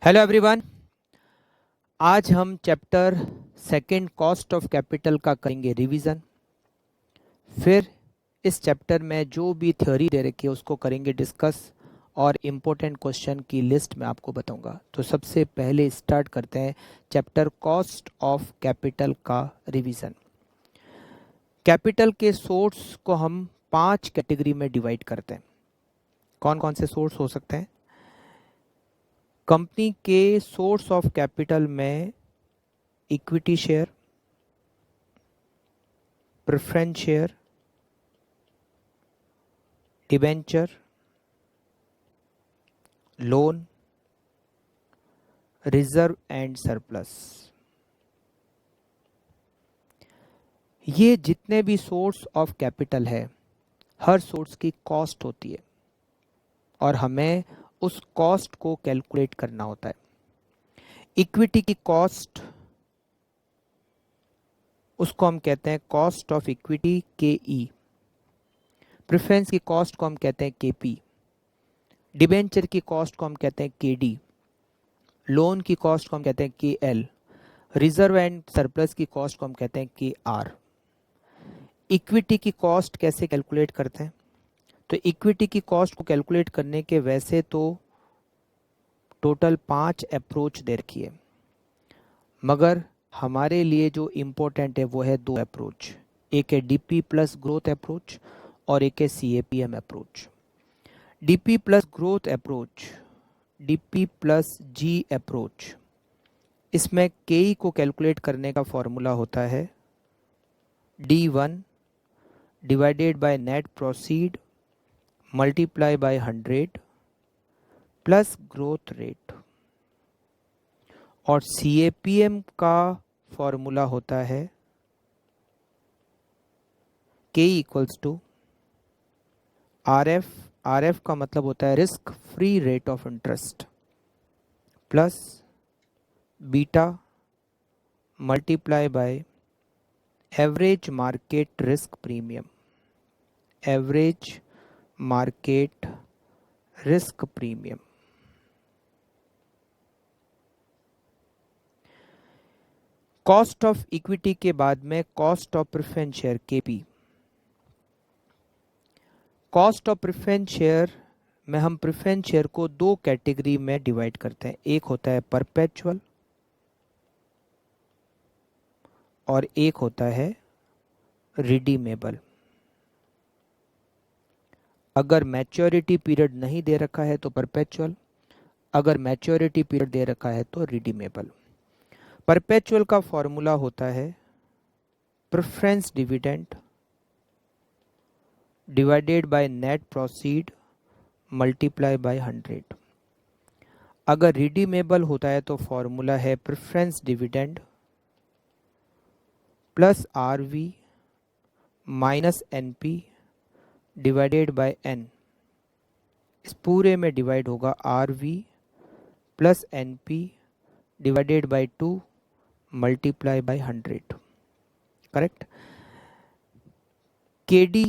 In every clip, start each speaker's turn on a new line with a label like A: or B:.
A: Hello everyone. आज हम chapter second cost of capital का करेंगे रिवीजन। फिर इस चैप्टर में जो भी थ्योरी दे रखी है उसको करेंगे डिस्कस और इम्पोर्टेंट क्वेश्चन की लिस्ट मैं आपको बताऊंगा। तो सबसे पहले स्टार्ट करते हैं चैप्टर कॉस्ट ऑफ कैपिटल का रिवीजन। कैपिटल के सोर्स को हम 5 कैटेगरी में डिवाइड करते हैं। कौन कौन से सोर्स हो सकते हैं? कंपनी के सोर्स ऑफ कैपिटल में equity share, preference share, debenture, loan, reserve and surplus. ये जितने भी सोर्स ऑफ कैपिटल है, हर सोर्स की कॉस्ट होती है और हमें उस कॉस्ट को कैलकुलेट करना होता है। इक्विटी की कॉस्ट, उसको हम कहते हैं cost of equity KE। Preference की कॉस्ट को हम कहते हैं KP। डिबेंचर की कॉस्ट को हम कहते हैं KD। लोन की कॉस्ट को हम कहते हैं KL। रिजर्व एंड सरप्लस की कॉस्ट को हम कहते हैं KR। इक्विटी की कॉस्ट कैसे कैलकुलेट करते हैं? तो इक्विटी की कॉस्ट को कैलकुलेट करने के वैसे तो टोटल 5 अप्रोच दे रखी है, मगर हमारे लिए जो इम्पोर्टेंट है वो है 2 अप्रोच। एक है DP प्लस ग्रोथ अप्रोच और एक है CAPM approach. DP plus growth approach, DP plus G approach, इसमें KE को कैलकुलेट करने का फॉर्मूला होता है D1 divided by net proceed multiply by 100 plus growth rate. और CAPM का फॉर्मूला होता है K इक्वल्स टू RF का मतलब होता है risk free rate of interest plus beta multiply by average market risk premium. Average market risk premium. Cost of equity के बाद में cost of preference share KP। Cost of preference share में हम preference share को 2 category में divide करते हैं। एक होता है परपेचुअल और एक होता है रिडीमेबल। अगर मैच्योरिटी पीरियड नहीं दे रखा है तो परपेचुअल, अगर मैच्योरिटी पीरियड दे रखा है तो रिडीमेबल। परपेचुअल का फॉर्मूला होता है preference dividend divided by net proceed multiply by 100। अगर रिडीमेबल होता है तो फॉर्मूला है preference dividend plus RV minus NP divided by N। इस पूरे में डिवाइड होगा RV plus NP divided by 2 multiply by 100। Correct. KD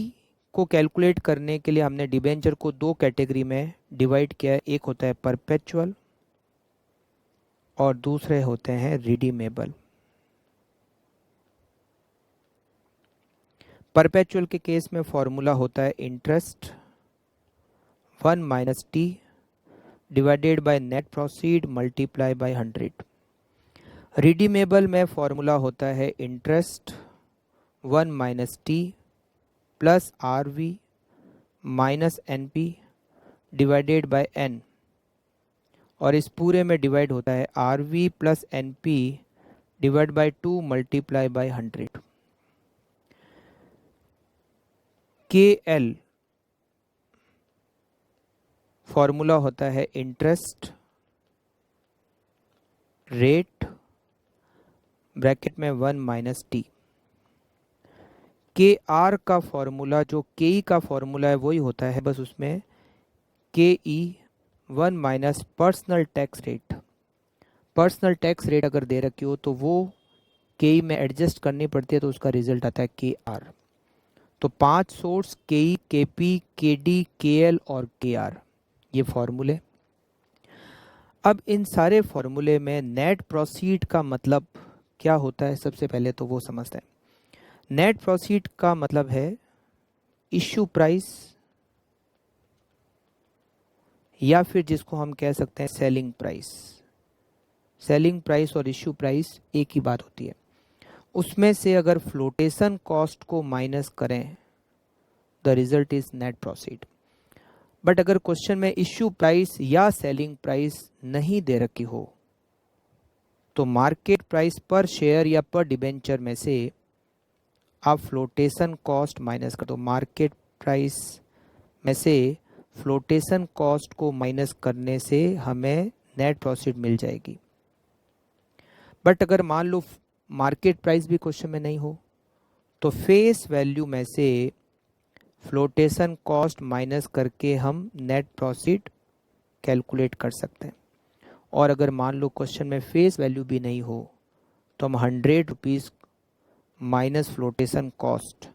A: को कैलकुलेट करने के लिए हमने डिबेंचर को 2 कैटेगरी में डिवाइड किया है। एक होता है परपेचुअल और दूसरे होते हैं रिडीमेबल। परपेचुअल के केस में फॉर्मूला होता है interest 1 minus T divided by net proceed multiply by 100। Redeemable में फॉर्मूला होता है interest 1 minus T plus RV minus NP divided by N। और इस पूरे में डिवाइड होता है RV plus NP divide by 2 multiply by 100। KL formula होता है इंटरेस्ट रेट ब्रैकेट में 1 माइनस T। KR का फॉर्मूला जो KE का फॉर्मूला है वही होता है, बस उसमें KE 1 minus personal tax rate. Personal tax rate अगर दे रखी हो तो वो KE में एडजस्ट करनी पड़ती है, तो उसका रिजल्ट आता है KR। तो 5 source KE, KP, KD, KL और KR, ये फॉर्मूले। अब इन सारे फॉर्मूले में नेट प्रोसीड का मतलब क्या होता है, सबसे पहले तो वो समझते हैं। नेट प्रोसीड का मतलब है इश्यू प्राइस, या फिर जिसको हम कह सकते हैं सेलिंग प्राइस। सेलिंग प्राइस और इश्यू प्राइस एक ही बात होती है। उसमें से अगर फ्लोटेशन कॉस्ट को माइनस करें, the result is net proceed. But अगर क्वेश्चन में इश्यू प्राइस या सेलिंग प्राइस नहीं दे रखी हो, तो मार्केट प्राइस पर शेयर या पर डिबेंचर में से आप फ्लोटेशन कॉस्ट माइनस कर दो। मार्केट प्राइस में से फ्लोटेशन कॉस्ट को माइनस करने से हमें नेट प्रॉफिट मिल जाएगी। बट अगर मान लो मार्केट प्राइस भी क्वेश्चन में नहीं हो, तो फेस वैल्यू में से फ्लोटेशन कॉस्ट माइनस करके हम नेट प्रॉफिट कैलकुलेट कर सकते हैं। और अगर मान लो क्वेश्चन में फेस वैल्यू भी नहीं हो, तो हम 100 rupees minus flotation cost,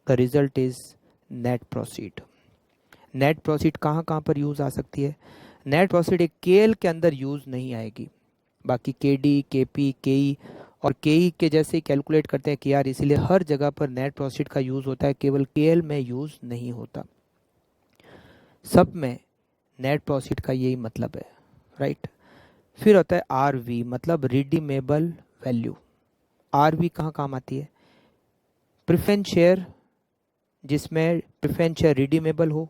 A: the result is net profit. Net profit कहाँ कहाँ पर यूज़ आ सकती है? नेट प्रॉफिट एक केएल के अंदर यूज़ नहीं आएगी, बाकी केडी, केपी, केई और केई के जैसे कैलकुलेट करते हैं केआर, इसीलिए हर जगह पर नेट प्रॉफिट का यूज़ होता है, केवल केएल में यूज़ नहीं होता। सब में नेट प्रॉफिट का यही मतलब है, राइट। फिर होता है आरवी, मतलब रिडीमेबल वैल्यू। आरवी कहाँ काम आती है? प्रेफरेंस शेयर, जिसमें प्रेफरेंस शेयर रिडीमेबल हो,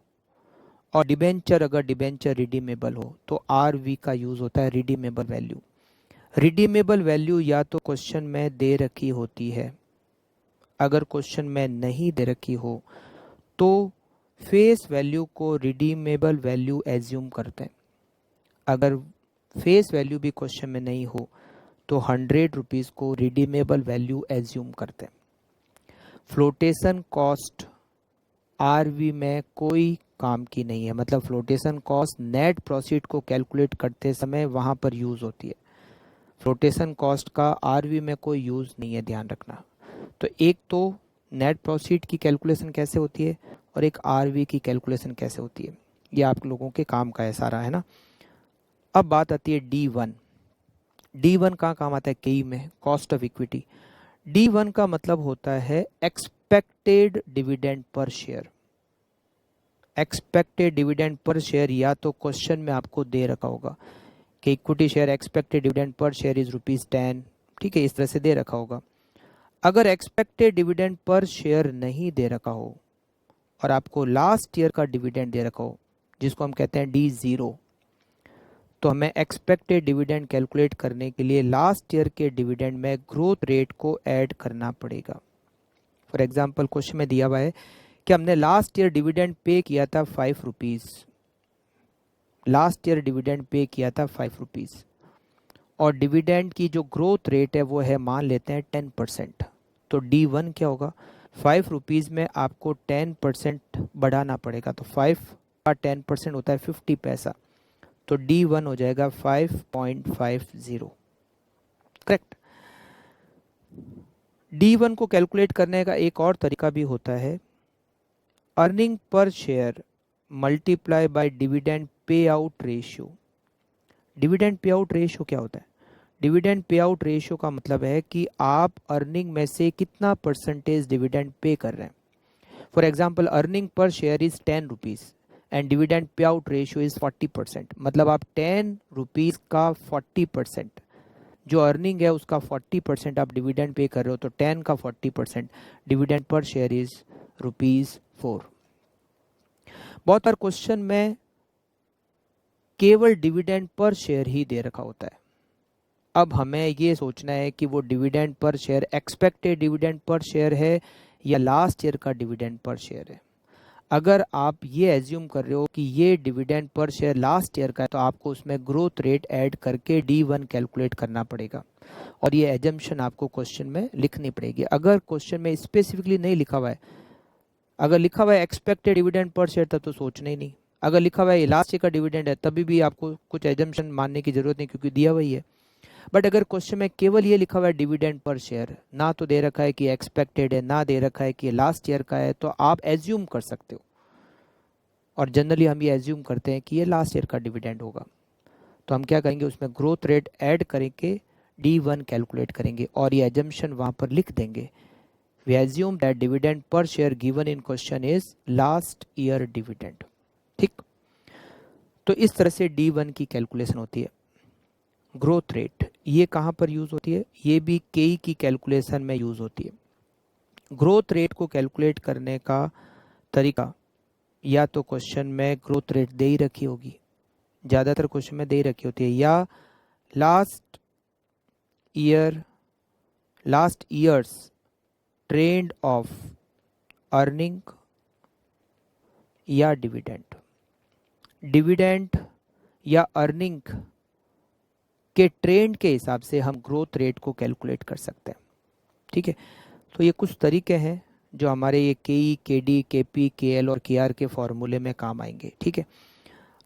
A: और डिबेंचर अगर डिबेंचर रिडीमेबल हो, तो आरवी का यूज़ होता है रिडीमेबल वैल्यू। रिडीमेबल वैल्यू या तो क्वेश्चन में दे रखी होती है, अगर क्वेश्चन में नहीं दे रखी हो तो फेस वैल्यू को रिडीमेबल वैल्यू एज्यूम करते हैं। अगर फेस वैल्यू भी क्वेश्चन में नहीं हो तो 100 रुपीज़ को रिडीमेबल वैल्यू एज्यूम करते हैं। फ्लोटेशन कॉस्ट आरवी में कोई काम की नहीं है, मतलब फ्लोटेशन कॉस्ट नेट प्रॉफिट को कैलकुलेट करते समय वहाँ पर यूज़ होती है। फ्लोटेशन कॉस्ट का आरवी में कोई यूज़ नहीं है, ध्यान रखना। तो एक तो नेट प्रॉफिट की कैलकुलेशन कैसे होती है और एक आरवी की कैलकुलेशन कैसे होती है, ये आप लोगों के काम का है सारा, है ना। अब बात आती है D1। D1 कहाँ काम आता है? केई में, कॉस्ट ऑफ इक्विटी। D1 का मतलब होता है expected dividend per share. Expected dividend per share या तो क्वेश्चन में आपको दे रखा होगा कि equity share expected dividend per share is ₹10, ठीक है, इस तरह से दे रखा होगा। अगर एक्सपेक्टेड डिविडेंड पर शेयर नहीं दे रखा हो और आपको लास्ट ईयर का डिविडेंड दे रखा हो, जिसको हम कहते हैं D0, तो हमें एक्सपेक्टेड डिविडेंड कैलकुलेट करने के लिए लास्ट ईयर के डिविडेंड में ग्रोथ रेट को ऐड करना पड़ेगा। फॉर एग्जाम्पल क्वेश्चन में दिया हुआ है कि हमने लास्ट ईयर डिविडेंड पे किया था 5 rupees, last year dividend pay किया था 5 रुपीज़, और डिविडेंड की जो ग्रोथ रेट है वो है, मान लेते हैं 10%। तो D1 क्या होगा? 5 रुपीज़ में आपको 10% बढ़ाना पड़ेगा, तो 5 का 10% होता है 50 पैसा, तो D1 हो जाएगा 5.50। करेक्ट। D1 को कैलकुलेट करने का एक और तरीका भी होता है, earning per share multiply by dividend pay out ratio. Dividend pay out ratio क्या होता है? डिविडेंड पे आउट रेशियो का मतलब है कि आप अर्निंग में से कितना परसेंटेज डिविडेंड पे कर रहे हैं। For example earning per share is 10 rupees and dividend pay out ratio is 40%, मतलब आप 10 रुपीज़ का 40%, जो अर्निंग है उसका 40% आप डिविडेंड पे कर रहे हो, तो 10 का 40% डिविडेंड पर शेयर इज ₹4। बहुत बार क्वेश्चन में केवल डिविडेंड पर शेयर ही दे रखा होता है। अब हमें ये सोचना है कि वो dividend per share expected dividend per share है या लास्ट ईयर का डिविडेंड पर शेयर है। अगर आप ये एज्यूम कर रहे हो कि ये dividend per share last year का है, तो आपको उसमें ग्रोथ रेट ऐड करके D1 कैलकुलेट करना पड़ेगा, और ये एजम्पशन आपको क्वेश्चन में लिखनी पड़ेगी। अगर क्वेश्चन में स्पेसिफिकली नहीं लिखा हुआ है, अगर लिखा हुआ है एक्सपेक्टेड डिविडेंड पर शेयर, तब तो सोचना ही नहीं। अगर लिखा हुआ है लास्ट ईयर का डिविडेंड है, तभी भी आपको कुछ एजम्पशन मानने की जरूरत नहीं, क्योंकि दिया वही है। बट अगर क्वेश्चन में केवल ये लिखा हुआ है डिविडेंड पर शेयर, ना तो दे रखा है कि एक्सपेक्टेड है, ना दे रखा है कि लास्ट ईयर का है, तो आप एज्यूम कर सकते हो, और जनरली हम ये एज्यूम करते हैं कि ये लास्ट ईयर का डिविडेंड होगा। तो हम क्या करेंगे, उसमें ग्रोथ रेट ऐड करके D1 कैलकुलेट करेंगे और ये एजम्पशन वहाँ पर लिख देंगे। We assume that dividend per share given in question is last year dividend। ठीक, तो इस तरह से D1 की कैलकुलेशन होती है। ग्रोथ रेट ये कहाँ पर यूज होती है, ये भी KE की कैलकुलेशन में यूज होती है। ग्रोथ रेट को कैलकुलेट करने का तरीका या तो क्वेश्चन में ग्रोथ रेट दे ही रखी होगी, ज़्यादातर क्वेश्चन में दे ही रखी होती है, या last years trend of earning या डिविडेंड या अर्निंग के ट्रेंड के हिसाब से हम ग्रोथ रेट को कैलकुलेट कर सकते हैं। ठीक है, तो ये कुछ तरीके हैं जो हमारे ये KE, KD, KP, KL और KR के फॉर्मूले में काम आएंगे। ठीक है,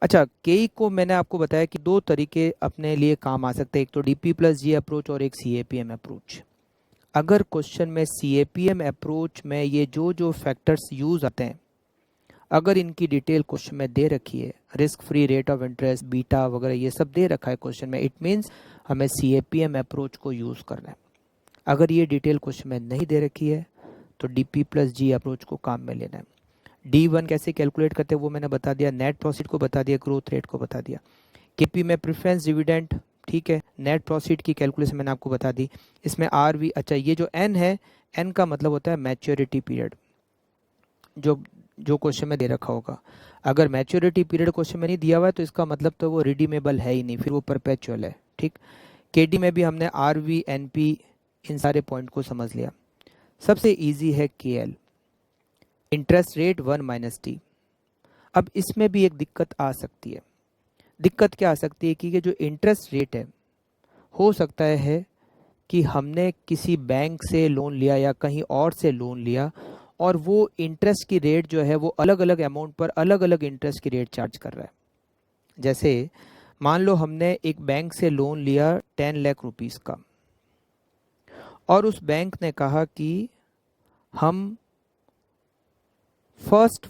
A: अच्छा, KE को मैंने आपको बताया कि दो तरीके अपने लिए काम आ सकते हैं, एक तो DP+G अप्रोच और एक CAPM अप्रोच। अगर क्वेश्चन में CAPM अप्रोच में ये जो फैक्टर्स यूज आते हैं, अगर इनकी डिटेल क्वेश्चन में दे रखी है, risk free rate of interest, beta वगैरह ये सब दे रखा है क्वेश्चन में, इट मीन्स हमें CAPM अप्रोच को यूज़ करना है। अगर ये डिटेल क्वेश्चन में नहीं दे रखी है तो DP+G अप्रोच को काम में लेना है। D1 कैसे कैलकुलेट करते हैं वो मैंने बता दिया, नेट प्रॉफिट को बता दिया, ग्रोथ रेट को बता दिया। KP में प्रेफरेंस डिविडेंड, ठीक है, नेट प्रॉफिट की कैलकुलेशन मैंने आपको बता दी। इसमें RV, अच्छा ये जो N है, N का मतलब होता है मैच्योरिटी पीरियड, जो क्वेश्चन में दे रखा होगा। अगर मैच्योरिटी पीरियड क्वेश्चन में नहीं दिया हुआ है तो इसका मतलब तो वो रिडीमेबल है ही नहीं, फिर वो परपेचुअल है। ठीक, KD में भी हमने RV, NP इन सारे पॉइंट को समझ लिया। सबसे इजी है KL, इंटरेस्ट रेट 1 - T। अब इसमें भी एक दिक्कत आ सकती है। दिक्कत क्या आ सकती है कि ये जो इंटरेस्ट रेट है, हो सकता है कि हमने किसी बैंक से लोन लिया या कहीं और से लोन लिया और वो इंटरेस्ट की रेट जो है वो अलग अलग अमाउंट पर अलग अलग इंटरेस्ट की रेट चार्ज कर रहा है। जैसे मान लो हमने एक बैंक से लोन लिया 10 लाख रुपीस का और उस बैंक ने कहा कि हम फर्स्ट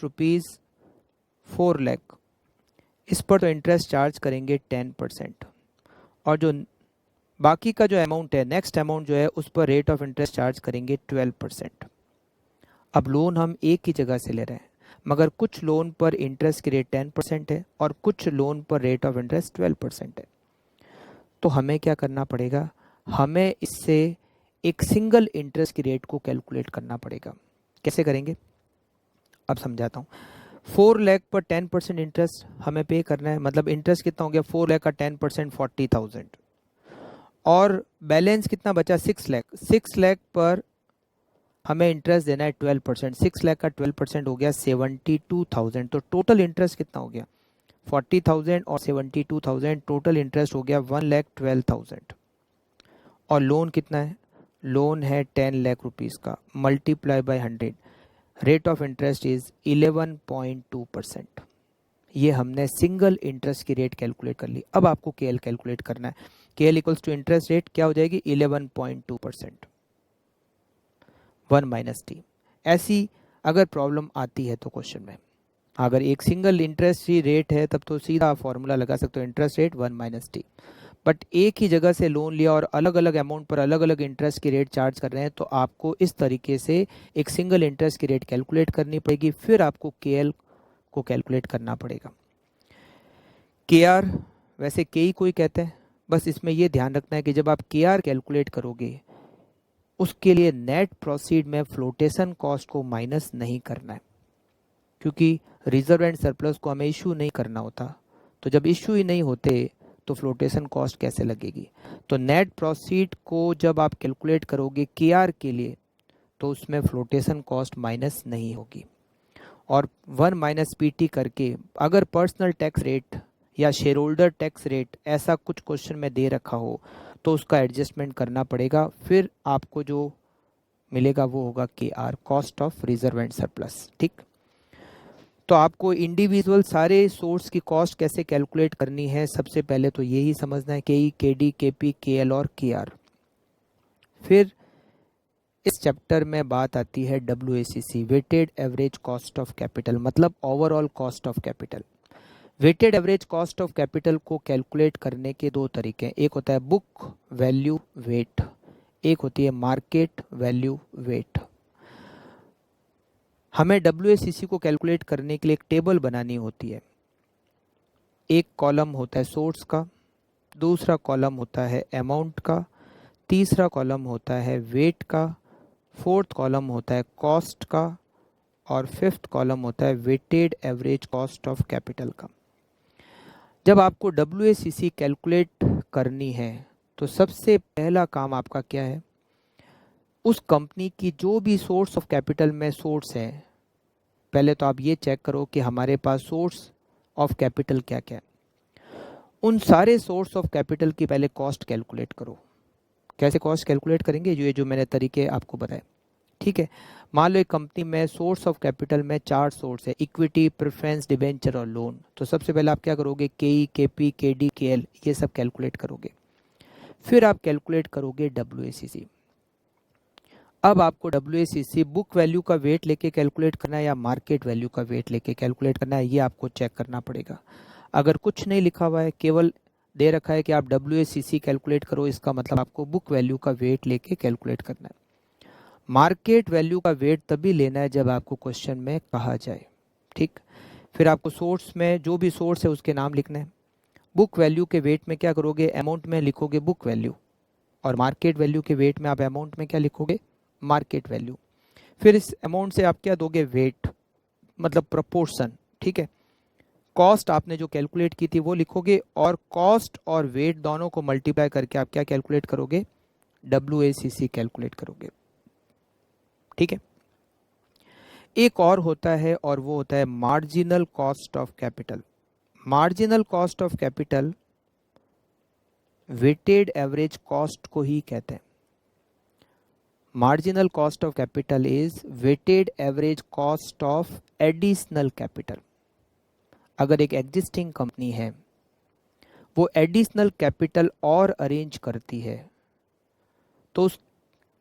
A: रुपीस 4 लाख इस पर तो इंटरेस्ट चार्ज करेंगे 10%, और जो बाकी का जो अमाउंट है, नेक्स्ट अमाउंट जो है, उस पर रेट ऑफ इंटरेस्ट चार्ज करेंगे 12%। अब लोन हम एक ही जगह से ले रहे हैं, मगर कुछ लोन पर इंटरेस्ट की रेट 10% है और कुछ लोन पर रेट ऑफ इंटरेस्ट 12% है। तो हमें क्या करना पड़ेगा, हमें इससे एक सिंगल इंटरेस्ट की रेट को कैलकुलेट करना पड़ेगा। कैसे करेंगे, अब समझाता हूँ। 4 लाख पर 10% इंटरेस्ट हमें पे करना है, मतलब इंटरेस्ट कितना हो गया, 4 लाख का 10% 40,000, और बैलेंस कितना बचा 6 लाख। 6 लाख पर हमें इंटरेस्ट देना है 12%, 6 लाख का 12% हो गया 72,000। तो टोटल इंटरेस्ट कितना हो गया 40,000 और 72,000, टोटल इंटरेस्ट हो गया 1,12,000। और लोन कितना है, लोन है 10 लाख रुपीज़ का, multiply by 100, rate of interest is 11.2%। ये हमने सिंगल इंटरेस्ट की रेट कैलकुलेट कर ली। अब आपको KL कैलकुलेट करना है। KL equals to interest rate क्या हो जाएगी, 11.2%, 1 - T। ऐसी अगर प्रॉब्लम आती है तो क्वेश्चन में, अगर एक सिंगल इंटरेस्ट ही रेट है तब तो सीधा फॉर्मूला लगा सकते हो, इंटरेस्ट रेट 1 - T। बट एक ही जगह से लोन लिया और अलग अलग अमाउंट पर अलग अलग इंटरेस्ट की रेट चार्ज कर रहे हैं, तो आपको इस तरीके से एक सिंगल इंटरेस्ट की रेट कैलकुलेट करनी पड़ेगी, फिर आपको KL को कैलकुलेट करना पड़ेगा। KR वैसे KE को ही कहते हैं, बस इसमें यह ध्यान रखना है कि जब आप KR कैलकुलेट करोगे उसके लिए नेट प्रोसीड में फ्लोटेशन कॉस्ट को माइनस नहीं करना है, क्योंकि रिजर्व एंड सरप्लस को हमें इशू नहीं करना होता। तो जब इशू ही नहीं होते तो फ्लोटेशन कॉस्ट कैसे लगेगी। तो नेट प्रोसीड को जब आप कैलकुलेट करोगे KR के लिए तो उसमें फ्लोटेशन कॉस्ट माइनस नहीं होगी। और 1 - PT करके अगर पर्सनल टैक्स रेट या शेयर होल्डर टैक्स रेट ऐसा कुछ क्वेश्चन में दे रखा हो तो उसका एडजस्टमेंट करना पड़ेगा, फिर आपको जो मिलेगा वो होगा KR, cost of reserve and surplus. ठीक, तो आपको इंडिविजुअल सारे सोर्स की कॉस्ट कैसे कैलकुलेट करनी है, सबसे पहले तो यही समझना है, KE, KD, KP, KL और KR। फिर इस चैप्टर में बात आती है WACC, weighted average cost of capital, मतलब overall cost of capital. Weighted average cost of capital को कैलकुलेट करने के दो तरीके हैं, एक होता है बुक वैल्यू वेट, एक होती है मार्केट वैल्यू वेट। हमें WACC को कैलकुलेट करने के लिए एक टेबल बनानी होती है। एक कॉलम होता है सोर्स का, दूसरा कॉलम होता है अमाउंट का, तीसरा कॉलम होता है वेट का, फोर्थ कॉलम होता है कॉस्ट का, और फिफ्थ कॉलम होता है weighted average cost of capital का। जब आपको WACC कैलकुलेट करनी है तो सबसे पहला काम आपका क्या है, उस कंपनी की जो भी सोर्स ऑफ कैपिटल में सोर्स है, पहले तो आप ये चेक करो कि हमारे पास सोर्स ऑफ कैपिटल क्या क्या है। उन सारे सोर्स ऑफ कैपिटल की पहले कॉस्ट कैलकुलेट करो। कैसे कॉस्ट कैलकुलेट करेंगे, जो मैंने तरीके आपको बताए, ठीक है। मान लो एक कंपनी में सोर्स ऑफ कैपिटल में 4 सोर्स है, इक्विटी, प्रेफरेंस, डिबेंचर और लोन। तो सबसे पहले आप क्या करोगे, KE, KP, KD, KL ये सब कैलकुलेट करोगे। फिर आप कैलकुलेट करोगे WACC। अब आपको WACC बुक वैल्यू का वेट लेके कैलकुलेट करना है या मार्केट वैल्यू का वेट लेके कैलकुलेट करना है, ये आपको चेक करना पड़ेगा। अगर कुछ नहीं लिखा हुआ है, केवल दे रखा है कि आप WACC कैलकुलेट करो, इसका मतलब आपको बुक वैल्यू का वेट लेके कैलकुलेट करना है। मार्केट वैल्यू का वेट तभी लेना है जब आपको क्वेश्चन में कहा जाए, ठीक। फिर आपको सोर्स में जो भी सोर्स है उसके नाम लिखना है। बुक वैल्यू के वेट में क्या करोगे, अमाउंट में लिखोगे बुक वैल्यू, और मार्केट वैल्यू के वेट में आप अमाउंट में क्या लिखोगे, मार्केट वैल्यू। फिर इस अमाउंट से आप क्या दोगे, वेट, मतलब प्रोपोर्शन, ठीक है। कॉस्ट आपने जो कैलकुलेट की थी वो लिखोगे, और कॉस्ट और वेट दोनों को मल्टीप्लाई करके आप क्या कैलकुलेट करोगे, WACC कैलकुलेट करोगे, ठीक है। एक और होता है, और वो होता है marginal cost of capital. Marginal cost of capital weighted average cost को ही कहते हैं। Marginal cost of capital is weighted average cost of additional capital. अगर एक एग्जिस्टिंग कंपनी है, वो एडिशनल कैपिटल और अरेंज करती है, तो उस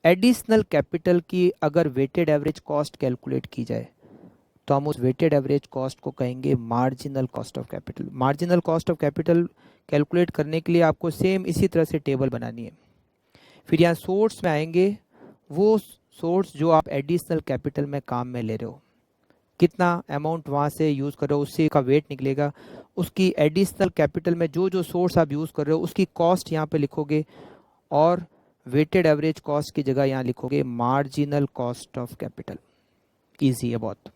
A: एडिशनल कैपिटल की अगर वेटेड एवरेज कॉस्ट कैलकुलेट की जाए तो हम उस वेटेड एवरेज कॉस्ट को कहेंगे marginal cost of capital. Marginal cost of capital calculate करने के लिए आपको सेम इसी तरह से टेबल बनानी है। फिर यहाँ सोर्स में आएंगे, वो सोर्स जो आप एडिशनल कैपिटल में काम में ले रहे हो, कितना अमाउंट वहाँ से यूज़ कर रहे हो उससे का वेट निकलेगा। उसकी एडिशनल कैपिटल में जो जो सोर्स आप यूज़ कर रहे हो उसकी कॉस्ट यहाँ पे लिखोगे, और वेटेड एवरेज कॉस्ट की जगह यहाँ लिखोगे marginal cost of capital. Easy है बहुत।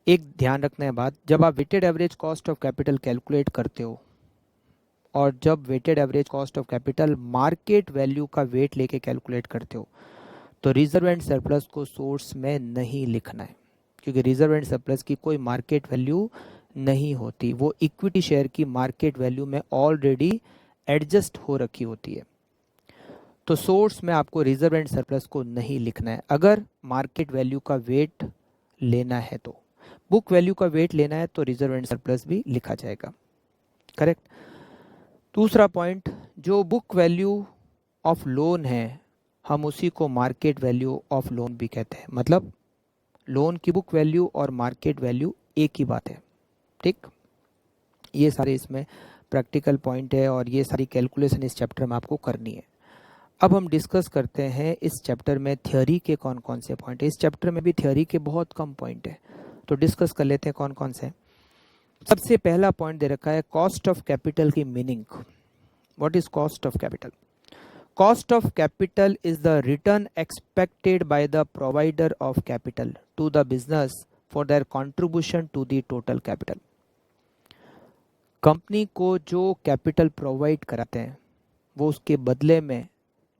A: एक ध्यान रखना है बात, जब आप weighted average cost of capital calculate करते हो और जब weighted average cost of capital market value का वेट लेके कैलकुलेट करते हो, तो रिजर्व एंड सरप्लस को सोर्स में नहीं लिखना है, क्योंकि रिजर्व एंड सरप्लस की कोई मार्केट वैल्यू नहीं होती, वो इक्विटी शेयर की मार्केट वैल्यू में ऑलरेडी एडजस्ट हो रखी होती है। तो सोर्स में आपको रिजर्व एंड सरप्लस को नहीं लिखना है। अगर मार्केट वैल्यू का वेट लेना है तो, बुक वैल्यू का वेट लेना है तो रिजर्व एंड सरप्लस भी लिखा जाएगा, करेक्ट। दूसरा पॉइंट, जो बुक वैल्यू ऑफ लोन है हम उसी को मार्केट वैल्यू ऑफ लोन भी कहते हैं। मतलब लोन की बुक वैल्यू और मार्केट वैल्यू एक ही बात है, ठीक। ये सारे इसमें प्रैक्टिकल पॉइंट है और ये सारी कैलकुलेशन इस चैप्टर में आपको करनी है। अब हम डिस्कस करते हैं इस चैप्टर में थ्योरी के कौन कौन से पॉइंट है। इस चैप्टर में भी थ्योरी के बहुत कम पॉइंट है, तो डिस्कस कर लेते हैं कौन कौन से। सबसे पहला पॉइंट दे रखा है कॉस्ट ऑफ कैपिटल की meaning. What is cost of capital? Cost of capital is the return expected by the provider of capital to the business for their contribution to the total capital. Company को जो capital provide कराते हैं वो उसके बदले में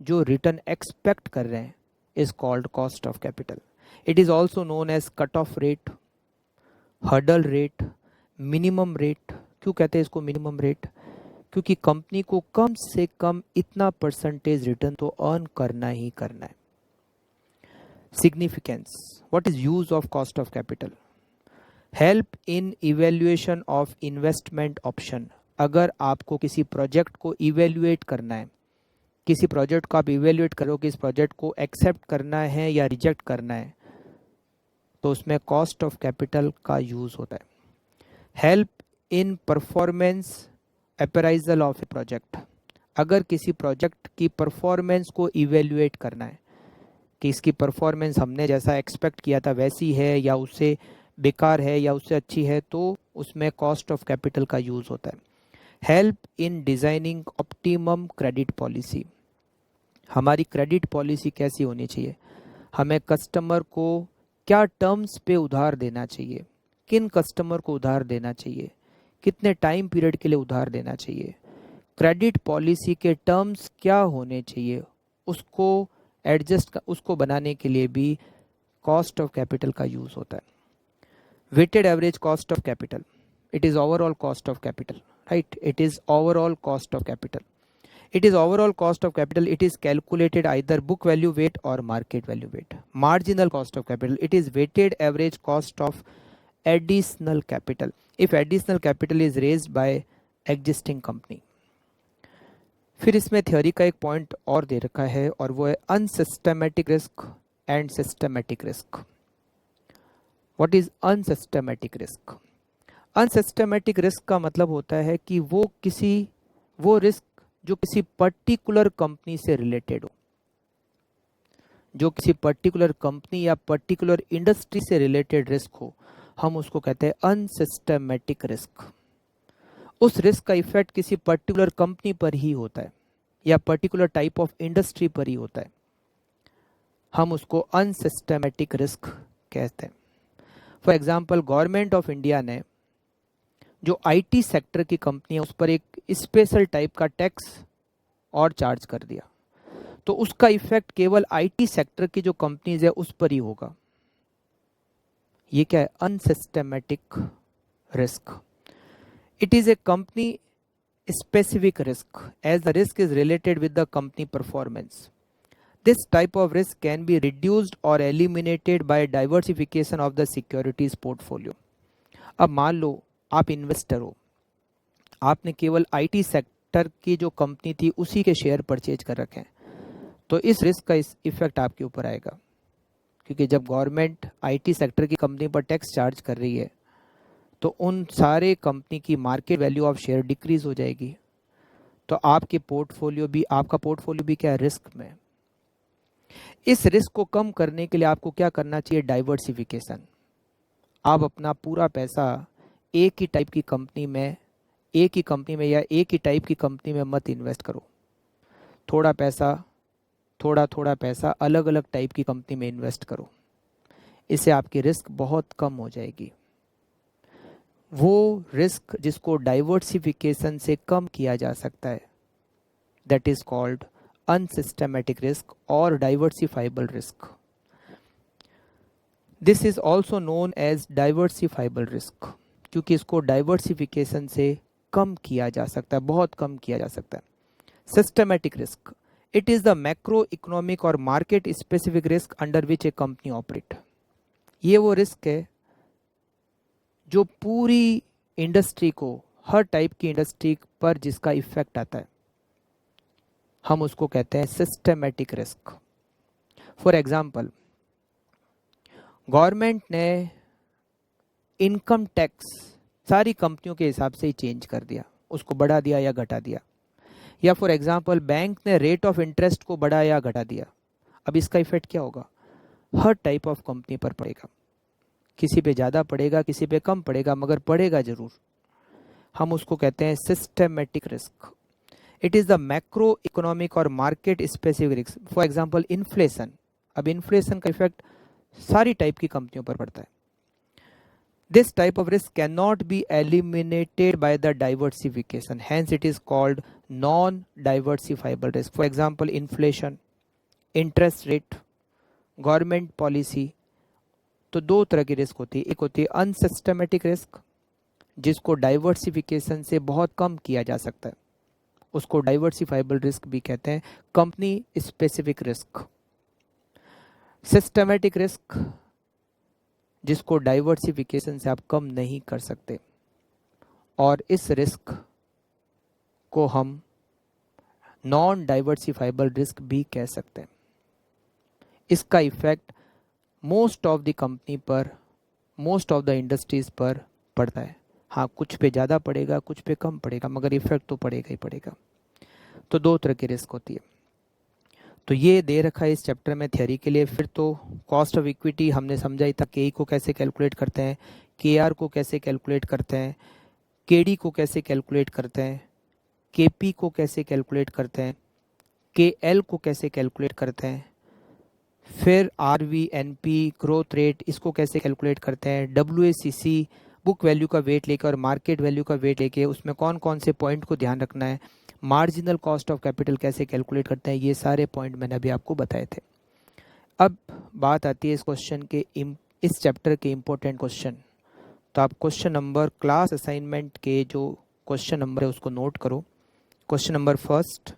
A: जो return expect कर रहे हैं is called cost of capital. It is also known as cut off rate, hurdle rate, minimum rate. क्यों कहते हैं इसको मिनिमम रेट? क्योंकि कंपनी को कम से कम इतना परसेंटेज रिटर्न तो अर्न करना ही करना है। Significance, what is use of cost of capital? Help in evaluation of investment option. अगर आपको किसी प्रोजेक्ट को इवेल्युएट करना है, किसी प्रोजेक्ट को आप इवेल्युएट करो कि इस प्रोजेक्ट को एक्सेप्ट करना है या रिजेक्ट करना है, तो उसमें कॉस्ट ऑफ कैपिटल का यूज होता है। Help in performance appraisal of A project, अगर किसी प्रोजेक्ट की परफॉर्मेंस को इवेल्युएट करना है कि इसकी परफॉर्मेंस हमने जैसा एक्सपेक्ट किया था वैसी है या उससे बेकार है या उससे अच्छी है, तो उसमें कॉस्ट ऑफ कैपिटल का यूज़ होता है। Help in designing optimum credit policy, हमारी क्रेडिट पॉलिसी कैसी होनी चाहिए, हमें कस्टमर को क्या टर्म्स पे उधार देना चाहिए, किन कस्टमर को उधार देना चाहिए, कितने टाइम पीरियड के लिए उधार देना चाहिए, क्रेडिट पॉलिसी के टर्म्स क्या होने चाहिए, उसको उसको बनाने के लिए भी कॉस्ट ऑफ कैपिटल का यूज़ होता है। Weighted average cost of capital, it is overall cost of capital, right? It is overall cost of capital. It is overall cost of capital. It is calculated either book value weight or market value weight. Marginal cost of capital, it is weighted average cost of additional capital if additional capital is raised by existing company. फिर इसमें theory का एक point और दे रखा है और वो है unsystematic risk and systematic risk. What is unsystematic risk? Unsystematic risk का मतलब होता है कि वो रिस्क जो किसी पर्टिकुलर कंपनी से रिलेटेड हो, जो किसी पर्टिकुलर कंपनी या पर्टिकुलर इंडस्ट्री से रिलेटेड रिस्क हो, हम उसको कहते हैं अनसिस्टमेटिक रिस्क। उस रिस्क का इफेक्ट किसी पर्टिकुलर कंपनी पर ही होता है या पर्टिकुलर टाइप ऑफ इंडस्ट्री पर ही होता है, हम उसको अनसिस्टमेटिक रिस्क कहते हैं। For example, government of India ने जो आईटी सेक्टर की कंपनी है उस पर एक स्पेशल टाइप का टैक्स और चार्ज कर दिया, तो उसका इफेक्ट केवल आईटी सेक्टर की जो कंपनीज है उस पर ही होगा। ये क्या है? Unsystematic risk. It is a company specific risk as the risk is related with the company performance. This type of risk can be reduced और eliminated by diversification of the securities portfolio. अब मान लो आप investor हो, आपने केवल IT sector की जो company थी उसी के शेयर परचेज कर रखे हैं, तो इस रिस्क का इस इफेक्ट आपके ऊपर आएगा, क्योंकि जब गवर्नमेंट आईटी सेक्टर की कंपनी पर टैक्स चार्ज कर रही है तो उन सारे कंपनी की market value of share decrease हो जाएगी, तो आपका पोर्टफोलियो भी क्या है? रिस्क में। इस रिस्क को कम करने के लिए आपको क्या करना चाहिए? डाइवर्सिफिकेशन। आप अपना पूरा पैसा एक ही टाइप की कंपनी में या एक ही टाइप की कंपनी में मत इन्वेस्ट करो। थोड़ा थोड़ा पैसा अलग अलग टाइप की कंपनी में इन्वेस्ट करो, इससे आपकी रिस्क बहुत कम हो जाएगी। वो रिस्क जिसको डाइवर्सिफिकेशन से कम किया जा सकता है, that is called unsystematic risk और diversifiable risk. This is also known as diversifiable risk, क्योंकि इसको डाइवर्सिफिकेशन से कम किया जा सकता है, बहुत कम किया जा सकता है। Systematic risk, it is the macro economic और market specific risk under which a company operate. ये वो रिस्क है जो पूरी इंडस्ट्री को, हर टाइप की इंडस्ट्री पर जिसका इफेक्ट आता है, हम उसको कहते हैं systematic risk. For example, government ने इनकम टैक्स सारी कंपनियों के हिसाब से ही चेंज कर दिया, उसको बढ़ा दिया या घटा दिया, या फॉर एग्जांपल बैंक ने रेट ऑफ इंटरेस्ट को बढ़ा या घटा दिया। अब इसका इफेक्ट क्या होगा? हर टाइप ऑफ कंपनी पर पड़ेगा, किसी पे ज़्यादा पड़ेगा, किसी पे कम पड़ेगा, मगर पड़ेगा ज़रूर। हम उसको कहते हैं systematic risk. It is the macro economic और market specific risk. For example inflation, अब इन्फ्लेशन का इफेक्ट सारी टाइप की कंपनियों पर पड़ता है। This type of risk cannot be eliminated by the diversification. Hence, it is called non-diversifiable risk. For example, inflation, interest rate, government policy. तो दो तरह की रिस्क होती है, एक होती है अनसिस्टमेटिक रिस्क जिसको डाइवर्सिफिकेशन से बहुत कम किया जा सकता है, उसको डाइवर्सिफाइबल रिस्क भी कहते हैं। Company specific risk. Systematic risk जिसको डाइवर्सिफिकेशन से आप कम नहीं कर सकते, और इस रिस्क को हम नॉन डाइवर्सिफाइबल रिस्क भी कह सकते हैं। इसका effect most of the company पर, मोस्ट ऑफ द इंडस्ट्रीज पर पड़ता है, हाँ, कुछ पे ज़्यादा पड़ेगा, कुछ पे कम पड़ेगा, मगर इफेक्ट तो पड़ेगा ही पड़ेगा। तो दो तरह की रिस्क होती है। तो ये दे रखा है इस चैप्टर में थ्योरी के लिए। फिर तो कॉस्ट ऑफ इक्विटी हमने समझा ही था, के को कैसे कैलकुलेट करते हैं, के को कैसे कैलकुलेट करते हैं, के को कैसे कैलकुलेट करते हैं, के को कैसे कैलकुलेट करते हैं, के को कैसे कैलकुलेट करते हैं, फिर RVNP ग्रोथ रेट इसको कैसे कैलकुलेट करते हैं, WACC बुक वैल्यू का वेट लेकर और मार्केट वैल्यू का वेट लेके उसमें कौन कौन से पॉइंट को ध्यान रखना है, मार्जिनल कॉस्ट ऑफ कैपिटल कैसे कैलकुलेट करते हैं, ये सारे पॉइंट मैंने अभी आपको बताए थे। अब बात आती है इस क्वेश्चन के इस चैप्टर के इम्पोर्टेंट क्वेश्चन। तो आप क्वेश्चन नंबर क्लास असाइनमेंट के जो क्वेश्चन नंबर है उसको नोट करो। Question number first,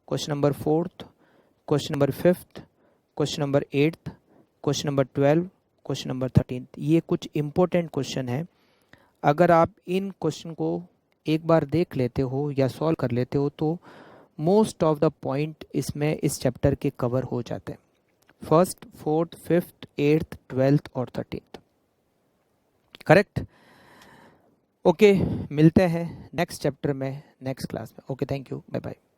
A: question number fourth, question number fifth, question number 8th, question number 12, question number 13। ये कुछ इंपॉर्टेंट क्वेश्चन है। अगर आप इन क्वेश्चन को एक बार देख लेते हो या सॉल्व कर लेते हो तो मोस्ट ऑफ द पॉइंट इसमें इस चैप्टर के कवर हो जाते हैं, first, fourth, fifth, 8th, 12th और 13th। करेक्ट। ओके, मिलते हैं नेक्स्ट चैप्टर में नेक्स्ट क्लास में। Okay, thank you, bye bye.